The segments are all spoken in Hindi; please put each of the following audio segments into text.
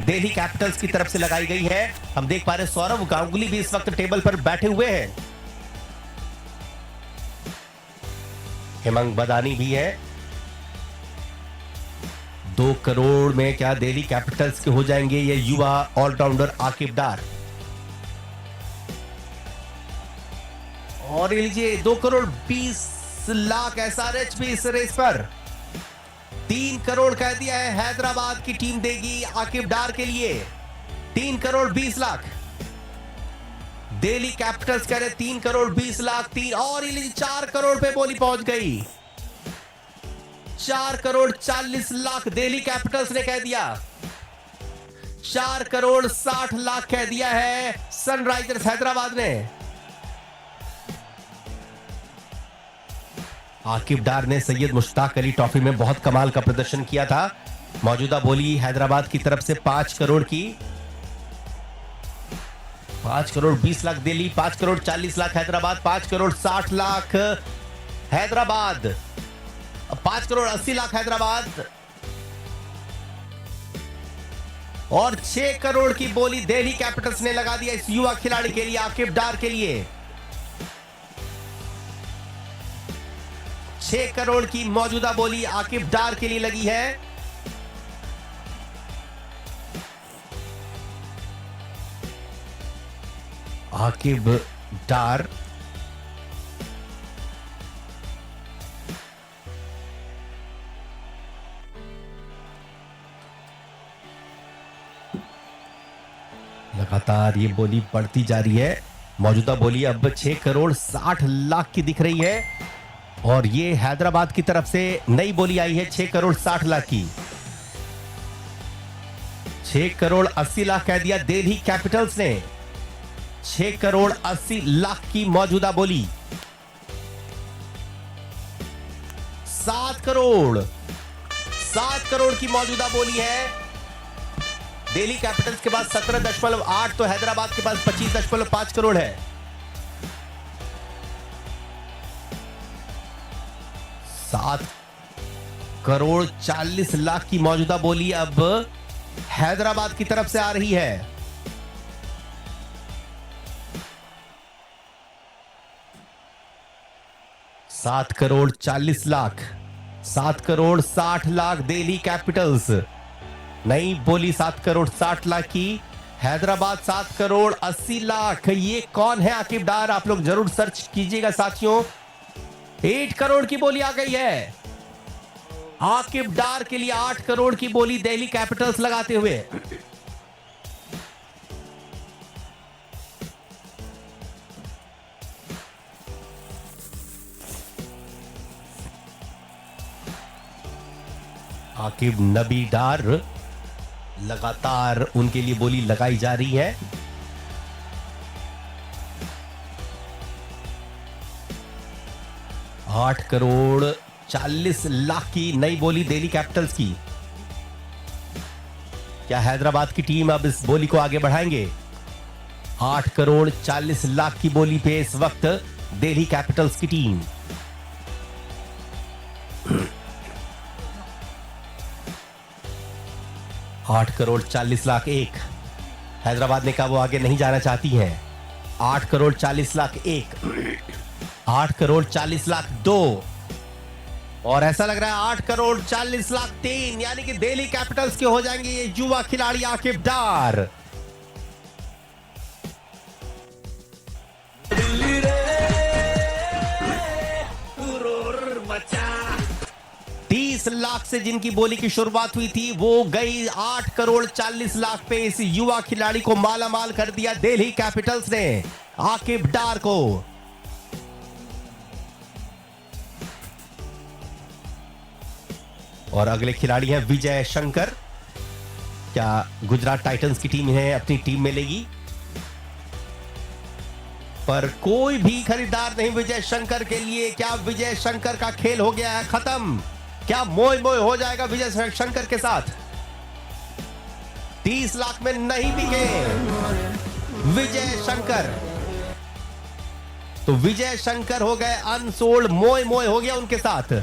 दिल्ली कैपिटल्स की तरफ से लगाई गई है। हम देख पा रहे हैं सौरव गांगुली भी इस वक्त टेबल पर बैठे हुए हैं, हेमंग बदानी भी है। 2 करोड़ में क्या दिल्ली कैपिटल्स के हो जाएंगे ये युवा ऑलराउंडर आकिब डार। और ये लीजिए 2 करोड़ 20 लाख एसआरएच भी इस रेस पर। 3 करोड़ कह दिया है हैदराबाद की टीम देगी आकिब डार के लिए। 3 करोड़ 20 लाख दिल्ली कैपिटल्स कह रहे 3 करोड़ 20 लाख। 3 और ये लीजिए 4 करोड़ पे बोली पहुंच गई। 4 करोड़ 40 लाख दिल्ली कैपिटल्स ने कह दिया। 4 करोड़ 60 लाख कह दिया है सनराइजर्स हैदराबाद ने। आकिब डार ने सैयद मुश्ताक अली ट्रॉफी में बहुत कमाल का प्रदर्शन किया था। मौजूदा बोली हैदराबाद की तरफ से 5 करोड़ की। 5 करोड़ 20 लाख दिल्ली, 5 करोड़ 40 लाख हैदराबाद, 5 करोड़ 60 लाख हैदराबाद, 5 करोड़ 80 लाख हैदराबाद और 6 करोड़ की बोली दिल्ली कैपिटल्स ने लगा दिया इस युवा खिलाड़ी के लिए, आकिब डार के लिए। 6 करोड़ की मौजूदा बोली आकिब डार के लिए लगी है। आकिब डार लगातार ये बोली बढ़ती जा रही है। मौजूदा बोली अब 6 करोड़ 60 लाख की दिख रही है और ये हैदराबाद की तरफ से नई बोली आई है 6 करोड़ 60 लाख की। 6 करोड़ 80 लाख कह दिया दिल्ली कैपिटल्स ने। 6 करोड़ 80 लाख की मौजूदा बोली। 7 करोड़ की मौजूदा बोली है। दिल्ली कैपिटल्स के पास 17.8 तो हैदराबाद के पास 25.5 करोड़ है। 7 करोड़ 40 लाख की मौजूदा बोली अब हैदराबाद की तरफ से आ रही है। 7 करोड़ 40 लाख, 7 करोड़ 60 लाख दिल्ली कैपिटल्स। नई बोली 7 करोड़ 60 लाख की। हैदराबाद 7 करोड़ 80 लाख। ये कौन है आकिब डार? आप लोग जरूर सर्च कीजिएगा साथियों। 8 करोड़ की बोली आ गई है आकिब डार के लिए। 8 करोड़ की बोली दिल्ली कैपिटल्स लगाते हुए। आकिब नबी डार लगातार उनके लिए बोली लगाई जा रही है। आठ करोड़ 40 लाख की नई बोली दिल्ली कैपिटल्स की। क्या हैदराबाद की टीम अब इस बोली को आगे बढ़ाएंगे? 8 करोड़ 40 लाख की बोली पे इस वक्त दिल्ली कैपिटल्स की टीम। आठ करोड़ 40 लाख एक। हैदराबाद ने कहा वो आगे नहीं जाना चाहती हैं। 8 करोड़ 40 लाख एक। 8 करोड़ 40 लाख 2 और ऐसा लग रहा है 8 करोड़ 40 लाख 3, यानी कि दिल्ली कैपिटल्स के हो जाएंगे ये युवा खिलाड़ी आकिब डार। 30 लाख से जिनकी बोली की शुरुआत हुई थी वो गई 8 करोड़ 40 लाख पे। इस युवा खिलाड़ी को मालामाल कर दिया दिल्ली कैपिटल्स ने, आकिब डार को। और अगले खिलाड़ी हैं विजय शंकर। क्या गुजरात टाइटंस की टीम इन्हें अपनी टीम में लेगी? पर कोई भी खरीदार नहीं विजय शंकर के लिए। क्या विजय शंकर का खेल हो गया है खत्म? क्या मोय मोय हो जाएगा विजय शंकर के साथ? 30 लाख में नहीं बिके विजय शंकर, तो विजय शंकर हो गए अनसोल्ड। मोय मोय हो गया उनके साथ।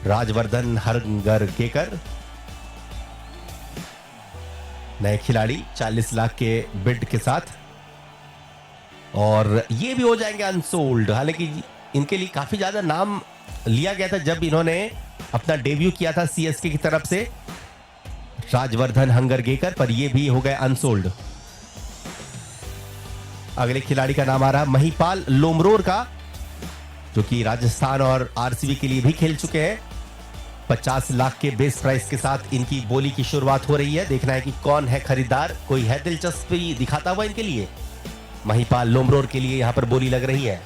राजवर्धन हंगरगेकर नए खिलाड़ी 40 लाख के बिड के साथ, और ये भी हो जाएंगे अनसोल्ड। हालांकि इनके लिए काफी ज्यादा नाम लिया गया था जब इन्होंने अपना डेब्यू किया था सीएसके की तरफ से, राजवर्धन हंगरगेकर, पर ये भी हो गए अनसोल्ड। अगले खिलाड़ी का नाम आ रहा महिपाल लोमरोर का, जो कि राजस्थान और आरसीबी के लिए भी खेल चुके हैं। 50 लाख के बेस प्राइस के साथ इनकी बोली की शुरुआत हो रही है। देखना है कि कौन है खरीदार, कोई है दिलचस्पी दिखाता हुआ इनके लिए। महिपाल लोमरोर के लिए यहां पर बोली लग रही है।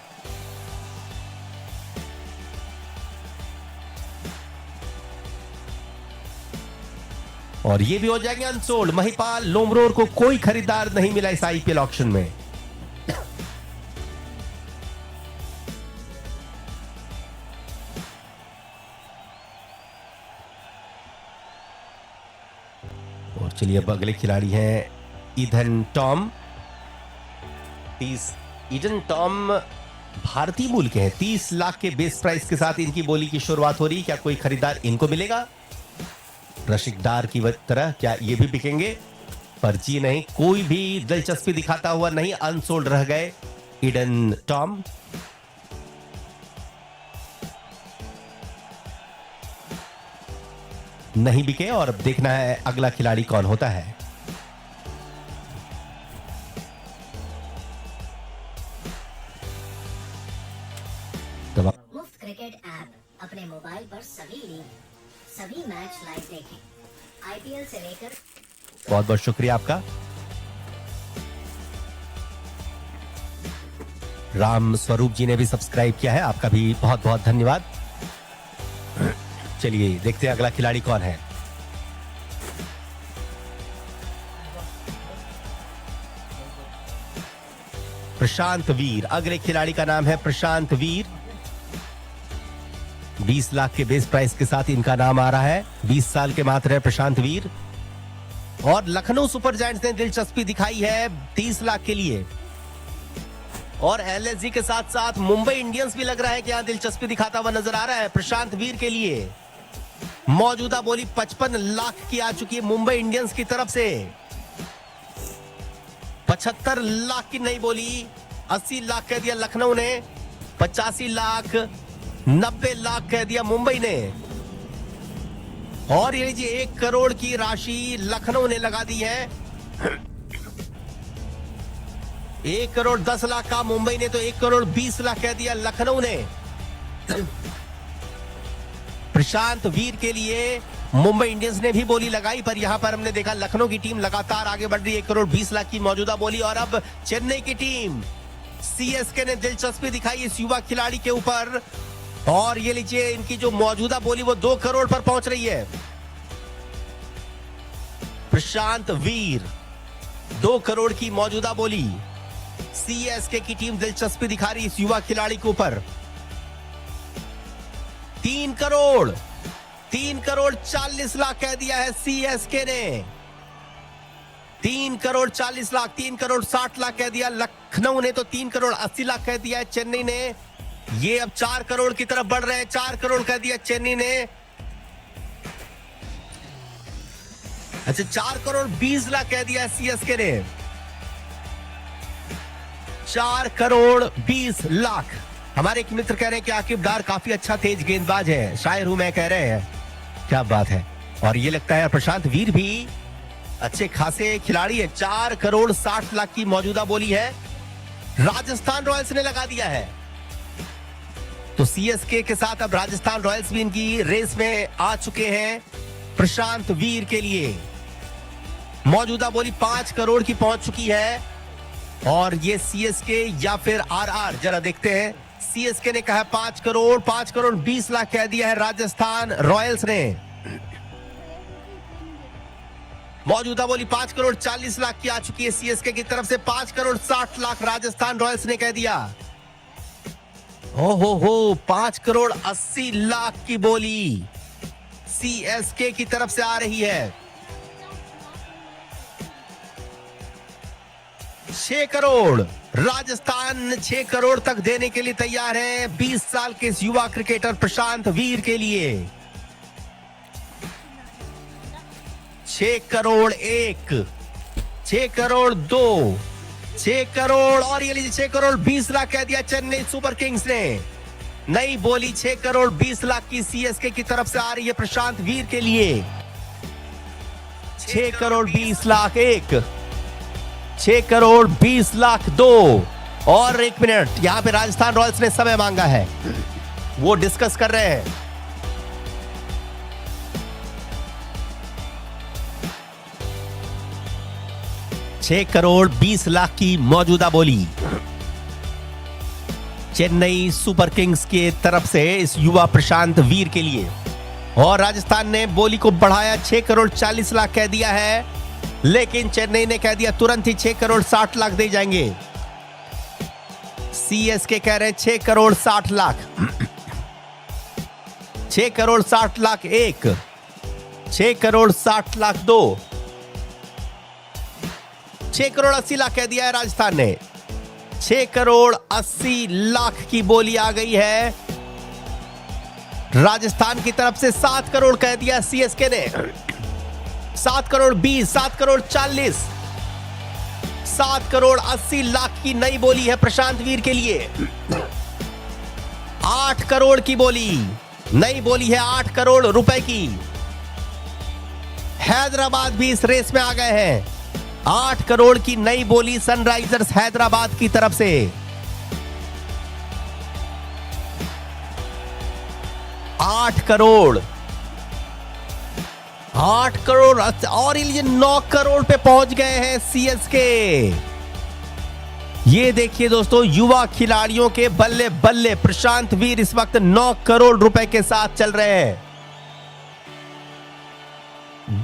और ये भी हो जाएंगे अनसोल्ड। महिपाल लोमरोर को कोई खरीदार नहीं मिला इस आईपीएल ऑक्शन में। और चलिए अब अगले खिलाड़ी हैं ईडन टॉम। ईडन टॉम भारतीय मूल के हैं। 30 लाख के बेस प्राइस के साथ इनकी बोली की शुरुआत हो रही। क्या कोई खरीदार इनको मिलेगा? रशिकदार की तरह क्या ये भी बिकेंगे? पर जी नहीं, कोई भी दिलचस्पी दिखाता हुआ नहीं, अनसोल्ड रह गए ईडन टॉम। नहीं बिके, और अब देखना है अगला खिलाड़ी कौन होता है। मुफ्त क्रिकेट ऐप अपने मोबाइल पर सभी लीग, सभी मैच लाइव देखें। आईपीएल से लेकर। बहुत बहुत शुक्रिया आपका। राम स्वरूप जी ने भी सब्सक्राइब किया है, आपका भी बहुत बहुत धन्यवाद। चलिए देखते हैं अगला खिलाड़ी कौन है। प्रशांत वीर, अगले खिलाड़ी का नाम है प्रशांत वीर। 20 लाख के बेस प्राइस के साथ इनका नाम आ रहा है। 20 साल के मात्र है प्रशांत वीर, और लखनऊ सुपर जायंट्स ने दिलचस्पी दिखाई है 30 लाख के लिए। और एलएसजी के साथ साथ मुंबई इंडियंस भी लग रहा है कि यहां दिलचस्पी दिखाता हुआ नजर आ रहा है प्रशांत वीर के लिए। मौजूदा बोली 55 लाख की आ चुकी है मुंबई इंडियंस की तरफ से। 75 लाख की नई बोली, 80 लाख कह दिया लखनऊ ने, 85 लाख, 90 लाख कह दिया मुंबई ने। और ये लीजिए 1 करोड़ की राशि लखनऊ ने लगा दी है। 1 करोड़ 10 लाख का मुंबई ने, तो 1 करोड़ 20 लाख कह दिया लखनऊ ने। प्रशांत वीर के लिए मुंबई इंडियंस ने भी बोली लगाई, पर यहां पर हमने देखा लखनऊ की टीम लगातार आगे बढ़ रही है। 1 करोड़ 20 लाख की मौजूदा बोली, और अब चेन्नई की टीम सीएसके ने दिलचस्पी दिखाई इस युवा खिलाड़ी के ऊपर। और ये लीजिए इनकी जो मौजूदा बोली वो 2 करोड़ पर पहुंच रही है। प्रशांत वीर 2 करोड़ की मौजूदा बोली। सीएसके की टीम दिलचस्पी दिखा रही इस युवा खिलाड़ी के ऊपर। 3 करोड़ 40 लाख कह दिया है सीएसके ने। 3 करोड़ 40 लाख, 3 करोड़ 60 लाख कह दिया लखनऊ ने, तो 3 करोड़ 80 लाख कह दिया है चेन्नई ने। ये अब 4 करोड़ की तरफ बढ़ रहे हैं। 4 करोड़ कह दिया चेन्नई ने। अच्छा, 4 करोड़ 20 लाख कह दिया सीएसके ने। 4 करोड़ 20 लाख। हमारे एक मित्र कह रहे हैं कि आकिब डार काफी अच्छा तेज गेंदबाज है, शायर हूं मैं, कह रहे हैं। क्या बात है। और ये लगता है प्रशांत वीर भी अच्छे खासे खिलाड़ी है। 4 करोड़ 60 लाख की मौजूदा बोली है। राजस्थान रॉयल्स ने लगा दिया है, तो सीएसके के साथ अब राजस्थान रॉयल्स भी इनकी रेस में आ चुके हैं। प्रशांत वीर के लिए मौजूदा बोली 5 करोड़ की पहुंच चुकी है। और ये सीएसके या फिर आरआर, जरा देखते हैं। सीएसके ने कहा 5 करोड़ 20 लाख कह दिया है राजस्थान रॉयल्स ने। मौजूदा बोली 5 करोड़ 40 लाख की आ चुकी है सीएसके की तरफ से। 5 करोड़ 60 लाख राजस्थान रॉयल्स ने कह दिया। हो 5 करोड़ 80 लाख की बोली सीएसके की तरफ से आ रही है। 6 करोड़ राजस्थान 6 करोड़ तक देने के लिए तैयार है 20 साल के इस युवा क्रिकेटर प्रशांत वीर के लिए। 6 करोड़ 1, 6 करोड़ 2, 6 करोड़ और ये लीजिए 6 करोड़ 20 लाख कह दिया चेन्नई सुपर किंग्स ने। नई बोली 6 करोड़ 20 लाख की सीएसके की तरफ से आ रही है प्रशांत वीर के लिए। 6 करोड़ 20 लाख 1, 6 करोड़ 20 लाख 2 और 1 मिनट, यहां पे राजस्थान रॉयल्स ने समय मांगा है, वो डिस्कस कर रहे हैं। छह करोड़ 20 लाख की मौजूदा बोली चेन्नई सुपर किंग्स के तरफ से इस युवा प्रशांत वीर के लिए, और राजस्थान ने बोली को बढ़ाया 6 करोड़ 40 लाख कह दिया है, लेकिन चेन्नई ने कह दिया तुरंत ही 6 करोड़ 60 लाख दे जाएंगे। सीएसके कह रहे हैं 6 करोड़ 60 लाख, 6 करोड़ 60 लाख 1, 6 करोड़ 60 लाख 2, 6 करोड़ 80 लाख कह दिया है राजस्थान ने। 6 करोड़ 80 लाख की बोली आ गई है राजस्थान की तरफ से। 7 करोड़ कह दिया सीएसके ने। 7 करोड़ 20, 7 करोड़ 40, 7 करोड़ 80 लाख की नई बोली है प्रशांत वीर के लिए। 8 करोड़ की बोली, नई बोली है 8 करोड़ रुपए की। हैदराबाद भी इस रेस में आ गए हैं। 8 करोड़ की नई बोली सनराइजर्स हैदराबाद की तरफ से। 8 करोड़, 8 करोड़ और ये 9 करोड़ पे पहुंच गए हैं सीएसके। ये देखिए दोस्तों, युवा खिलाड़ियों के बल्ले बल्ले प्रशांत वीर इस वक्त 9 करोड़ रुपए के साथ चल रहे हैं।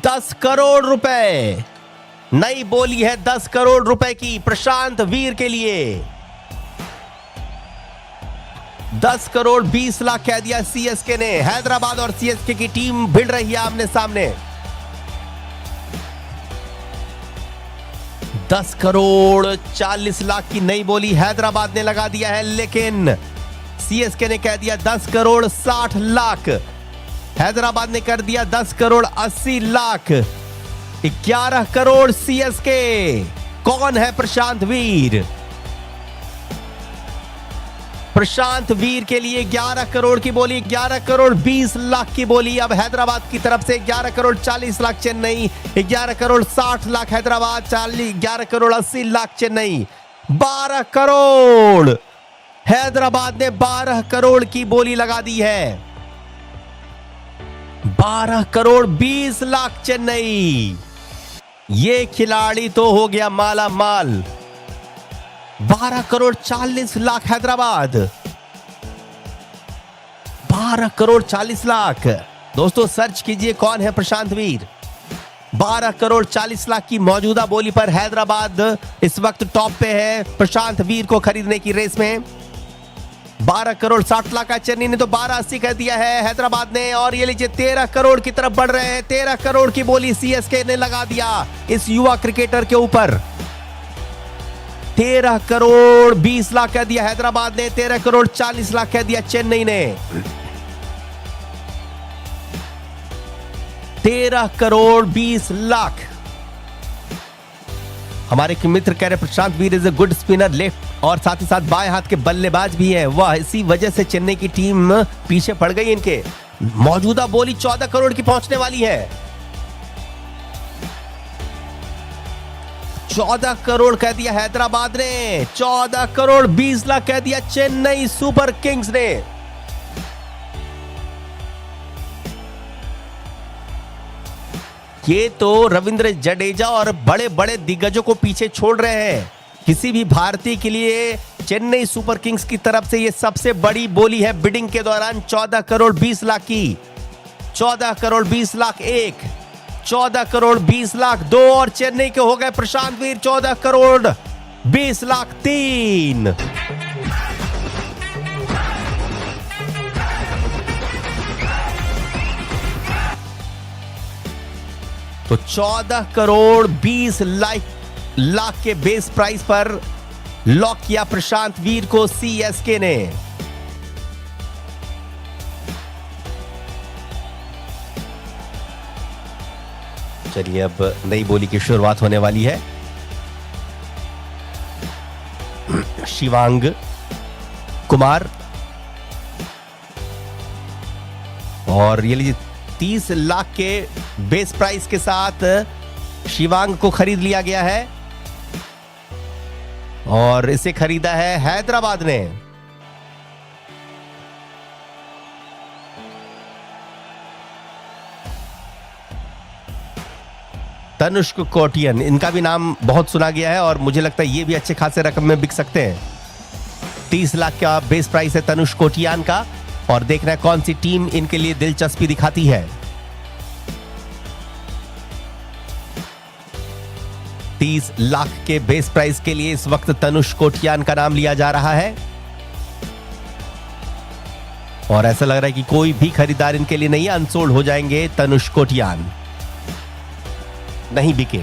10 करोड़ रुपए, नई बोली है 10 करोड़ रुपए की प्रशांत वीर के लिए। 10 करोड़ 20 लाख कह दिया सीएसके ने। हैदराबाद और सीएसके की टीम भिड़ रही है आमने सामने। 10 करोड़ 40 लाख की नई बोली हैदराबाद ने लगा दिया है, लेकिन सीएसके ने कह दिया 10 करोड़ 60 लाख। हैदराबाद ने कर दिया 10 करोड़ 80 लाख। 11 करोड़ सीएसके। कौन है प्रशांत वीर? प्रशांत वीर के लिए 11 करोड़ की बोली, 11 करोड़ 20 लाख की बोली अब हैदराबाद की तरफ से। 11 करोड़ 40 लाख चेन्नई, 11 करोड़ 60 लाख हैदराबाद, 11 करोड़ 80 लाख चेन्नई। 12 करोड़ हैदराबाद ने 12 करोड़ की बोली लगा दी है। 12 करोड़ 20 लाख चेन्नई। ये खिलाड़ी तो हो गया माला माल। 12 करोड़ 40 लाख हैदराबाद, 12 करोड़ 40 लाख। दोस्तों सर्च कीजिए कौन है प्रशांत वीर। 12 करोड़ 40 लाख की मौजूदा बोली पर हैदराबाद इस वक्त टॉप पे है प्रशांत वीर को खरीदने की रेस में। 12 करोड़ 60 लाख का चेन्नई ने तो 12.80 कह दिया है हैदराबाद ने, और ये लीजिए 13 करोड़ की तरफ बढ़ रहे हैं। 13 करोड़ की बोली सीएसके ने लगा दिया इस युवा क्रिकेटर के ऊपर। 13 करोड़ 20 लाख कह दिया हैदराबाद ने, 13 करोड़ 40 लाख कह दिया चेन्नई ने। 13 करोड़ 20 लाख। हमारे मित्र कह रहे Prashant Veer is a good spinner left, और साथ ही साथ बाएं हाथ के बल्लेबाज भी है। वह इसी वजह से चेन्नई की टीम पीछे पड़ गई इनके। मौजूदा बोली 14 करोड़ की पहुंचने वाली है। 14 करोड़ कह दिया हैदराबाद ने, 14 करोड़ 20 लाख कह दिया चेन्नई सुपर किंग्स ने। ये तो रविंद्र जडेजा और बड़े बड़े दिग्गजों को पीछे छोड़ रहे हैं। किसी भी भारतीय के लिए चेन्नई सुपर किंग्स की तरफ से ये सबसे बड़ी बोली है बिडिंग के दौरान। 14 करोड़ 20 लाख की। 14 करोड़ 20 लाख 1, 14 करोड़ 20 लाख 2, और चेन्नई के हो गए प्रशांत वीर 14 करोड़ 20 लाख 3। तो 14 करोड़ 20 लाख के बेस प्राइस पर लॉक किया प्रशांत वीर को सीएसके ने। चलिए अब नई बोली की शुरुआत होने वाली है। शिवांग कुमार, और ये लीजिए 30 लाख के बेस प्राइस के साथ शिवांग को खरीद लिया गया है और इसे खरीदा है हैदराबाद ने। तनुष्क कोटियन, इनका भी नाम बहुत सुना गया है और मुझे लगता है ये भी अच्छे खासे रकम में बिक सकते हैं। 30 लाख का बेस प्राइस है तनुष्क कोटियन का, और देखना है कौन सी टीम इनके लिए दिलचस्पी दिखाती है। 30 लाख के बेस प्राइस के लिए इस वक्त तनुष्क कोटियन का नाम लिया जा रहा है और ऐसा लग रहा है कि कोई भी खरीदार इनके लिए नहीं, अनसोल्ड हो जाएंगे तनुष्क कोटियन, नहीं बिके।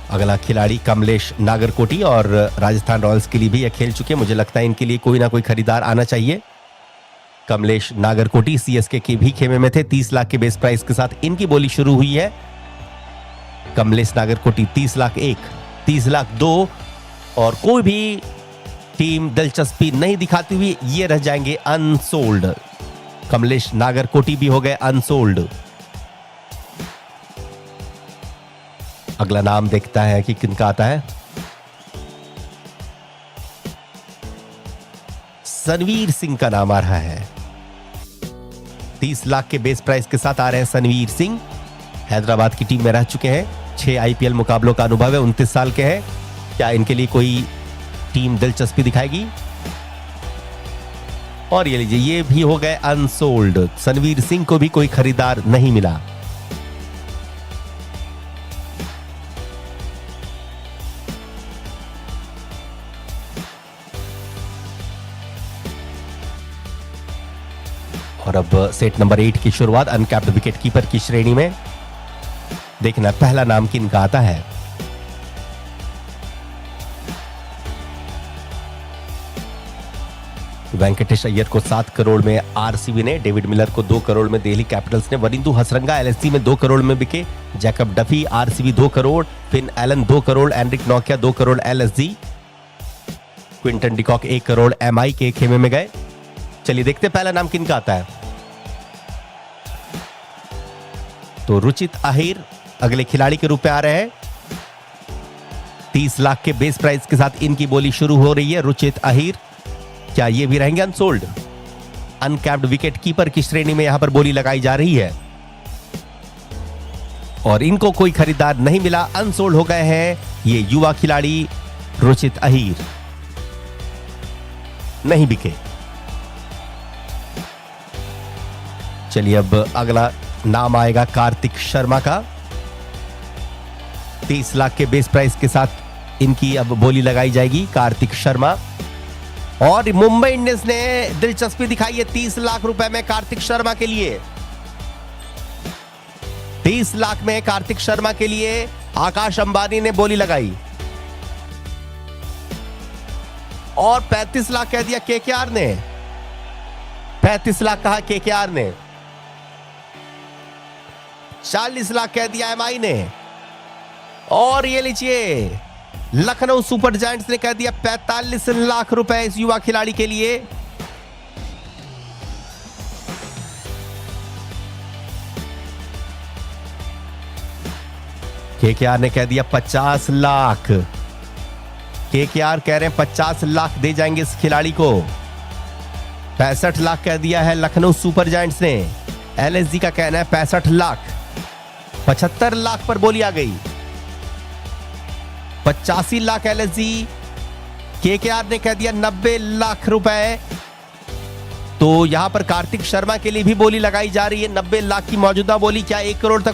अगला खिलाड़ी कमलेश नागरकोटी, और राजस्थान रॉयल्स के लिए भी यह खेल चुके हैं। मुझे लगता है इनके लिए कोई ना कोई खरीदार आना चाहिए। कमलेश नागरकोटी सीएसके के भी खेमे में थे। 30 लाख के बेस प्राइस के साथ इनकी बोली शुरू हुई है। कमलेश नागरकोटी 30 लाख 1, 30 लाख 2, और कोई भी टीम दिलचस्पी नहीं दिखाती हुई ये रह जाएंगे अनसोल्ड। कमलेश नागरकोटी भी हो गए अनसोल्ड। अगला नाम देखता है कि किनका आता है। सनवीर सिंह का नाम आ रहा है। 30 लाख के बेस प्राइस के साथ आ रहे हैं सनवीर सिंह। हैदराबाद की टीम में रह चुके हैं, 6 आईपीएल मुकाबलों का अनुभव है, 29 साल के हैं। क्या इनके लिए कोई टीम दिलचस्पी दिखाएगी? और ये लीजिए, ये भी हो गए अनसोल्ड। सनवीर सिंह को भी कोई खरीदार नहीं मिला। और अब सेट नंबर 8 की शुरुआत अनकैप्ड विकेट कीपर की श्रेणी में। देखना पहला नाम किनका आता है। वेंकटेश अय्यर को 7 करोड़ में आरसीबी ने, डेविड मिलर को 2 करोड़ में दिल्ली कैपिटल्स ने, वरिंदु हसरंगा एलएसजी में 2 करोड़ में बिके, Jacob Duffy RCB 2 crore, Finn Allen 2 crore, Anrich Nokia 2 crore LSG, Quinton de Kock 1 crore MI के खेमे में गए। चलिए देखते हैं पहला नाम किनका आता है। तो रुचित अहिर अगले खिलाड़ी के रूप में आ रहे हैं। 30 लाख के बेस प्राइस के साथ इनकी बोली शुरू हो रही है। रुचित अहिर, क्या ये भी रहेंगे अनसोल्ड? अनकैप्ड विकेट कीपर की श्रेणी में यहां पर बोली लगाई जा रही है और इनको कोई खरीदार नहीं मिला, अनसोल्ड हो गए हैं ये युवा खिलाड़ी रुचित अहिर, नहीं बिके। चलिए अब अगला नाम आएगा कार्तिक शर्मा का। 30 लाख के बेस प्राइस के साथ इनकी अब बोली लगाई जाएगी। कार्तिक शर्मा, और मुंबई इंडियंस ने दिलचस्पी दिखाई है 30 लाख रुपए में कार्तिक शर्मा के लिए। 30 लाख में कार्तिक शर्मा के लिए आकाश अंबानी ने बोली लगाई और 35 लाख कह दिया केकेआर ने। 35 लाख कहा केकेआर ने, 40 लाख कह दिया एमआई ने, और ये लीजिए लखनऊ सुपर जायंट्स ने कह दिया 45 लाख रुपए इस युवा खिलाड़ी के लिए। केकेआर ने कह दिया 50 लाख। केकेआर कह रहे हैं 50 लाख दे जाएंगे इस खिलाड़ी को। 65 लाख कह दिया है लखनऊ सुपर जायंट्स ने। एलएसजी का कहना है 65 लाख। 75 लाख पर बोली आ गई। 85 लाख एलएसजी। केकेआर ने कह दिया 90 लाख रुपए। तो यहां पर कार्तिक शर्मा के लिए भी बोली लगाई जा रही है 90 लाख की मौजूदा बोली। क्या 1 करोड़ तक